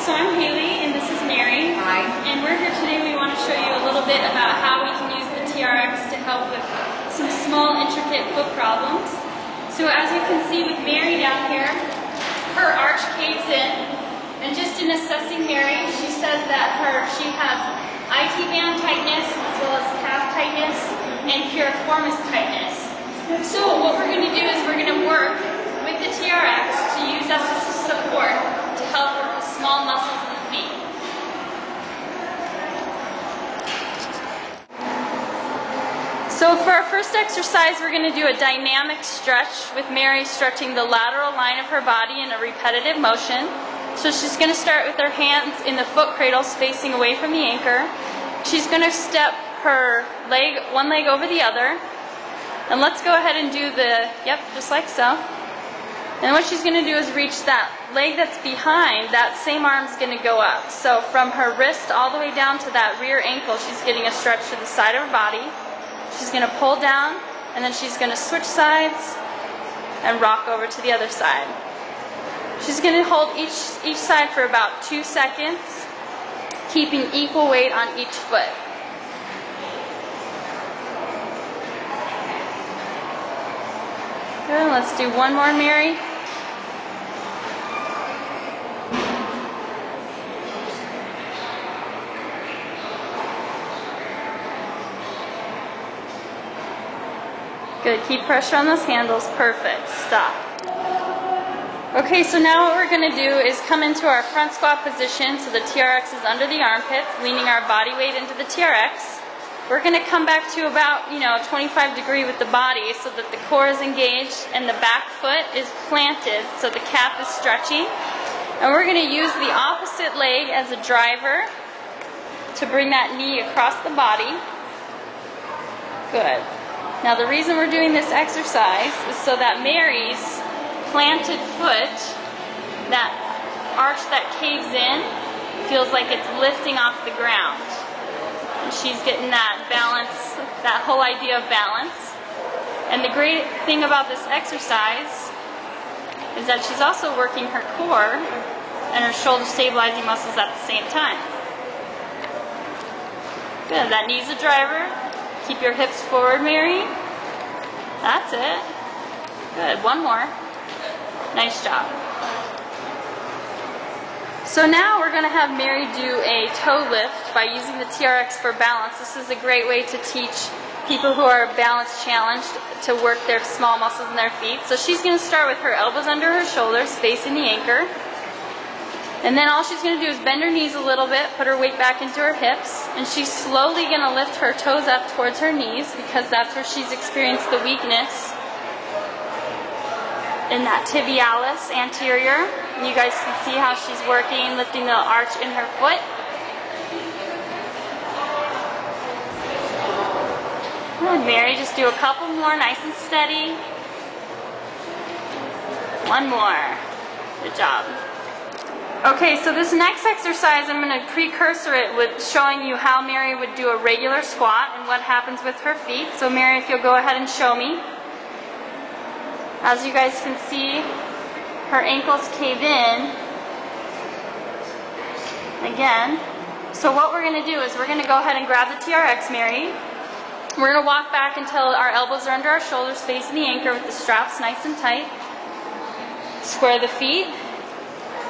So I'm Hayley and this is Mary. Hi. And we're here today. We want to show you a little bit about how we can use the TRX to help with some small, intricate foot problems. So as you can see with Mary down here, her arch caves in. And just in assessing Mary, she says that she has IT band tightness as well as calf tightness and piriformis tightness. So what we're going to do is we're going to work with the TRX to use as a support to help with the small muscles in the feet. So for our first exercise, we're going to do a dynamic stretch with Mary stretching the lateral line of her body in a repetitive motion. So she's going to start with her hands in the foot cradles facing away from the anchor. She's going to step her leg, one leg over the other. And let's go ahead and do just like so. And what she's going to do is reach that leg that's behind, that same arm's going to go up. So from her wrist all the way down to that rear ankle, she's getting a stretch to the side of her body. She's going to pull down, and then she's going to switch sides and rock over to the other side. She's going to hold each side for about 2 seconds, keeping equal weight on each foot. Good, let's do one more, Mary. Good, keep pressure on those handles, perfect, stop. Okay, so now what we're going to do is come into our front squat position so the TRX is under the armpits, leaning our body weight into the TRX. We're going to come back to about, 25 degrees with the body so that the core is engaged and the back foot is planted so the calf is stretching. And we're going to use the opposite leg as a driver to bring that knee across the body. Good. Now the reason we're doing this exercise is so that Mary's planted foot, that arch that caves in, feels like it's lifting off the ground. And she's getting that balance, that whole idea of balance. And the great thing about this exercise is that she's also working her core and her shoulder stabilizing muscles at the same time. Good, that knee's a driver. Keep your hips forward, Mary. That's it. Good, one more. Nice job. So now we're going to have Mary do a toe lift by using the TRX for balance. This is a great way to teach people who are balance challenged to work their small muscles in their feet. So she's going to start with her elbows under her shoulders, facing the anchor. And then all she's going to do is bend her knees a little bit, put her weight back into her hips, and she's slowly going to lift her toes up towards her knees because that's where she's experienced the weakness in that tibialis anterior. And you guys can see how she's working, lifting the arch in her foot. Good, Mary, just do a couple more, nice and steady. One more. Good job. Okay, so this next exercise, I'm going to precursor it with showing you how Mary would do a regular squat and what happens with her feet. So Mary, if you'll go ahead and show me. As you guys can see, her ankles cave in. Again. So what we're going to do is we're going to go ahead and grab the TRX, Mary. We're going to walk back until our elbows are under our shoulders, facing the anchor with the straps nice and tight. Square the feet.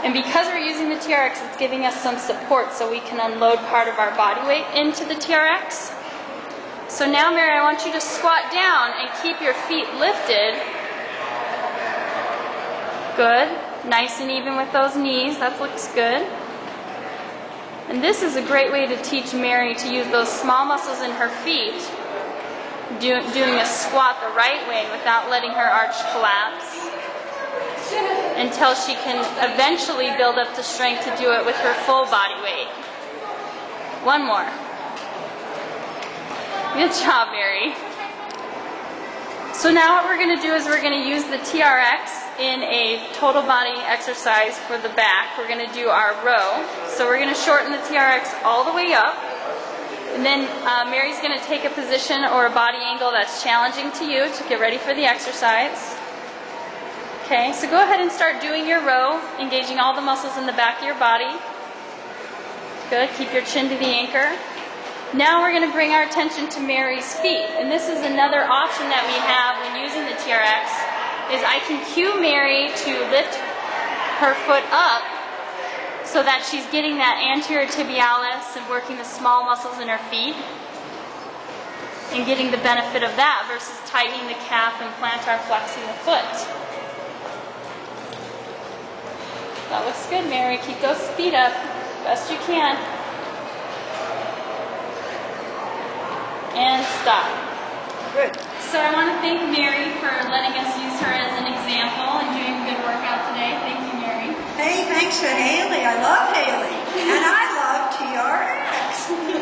And because we're using the TRX, it's giving us some support so we can unload part of our body weight into the TRX. So now, Mary, I want you to squat down and keep your feet lifted. Good. Nice and even with those knees. That looks good. And this is a great way to teach Mary to use those small muscles in her feet, doing a squat the right way without letting her arch collapse, until she can eventually build up the strength to do it with her full body weight. One more. Good job, Mary. So now what we're going to do is we're going to use the TRX in a total body exercise for the back. We're going to do our row. So we're going to shorten the TRX all the way up. And then Mary's going to take a position or a body angle that's challenging to you to get ready for the exercise. Okay, so go ahead and start doing your row, engaging all the muscles in the back of your body. Good, keep your chin to the anchor. Now we're going to bring our attention to Mary's feet. And this is another option that we have when using the TRX, is I can cue Mary to lift her foot up so that she's getting that anterior tibialis and working the small muscles in her feet and getting the benefit of that versus tightening the calf and plantar flexing the foot. That looks good, Mary. Keep those feet up best you can. And stop. Good. So I want to thank Mary for letting us use her as an example and doing a good workout today. Thank you, Mary. Hey, thanks to Hayley. I love Hayley. And I love TRX.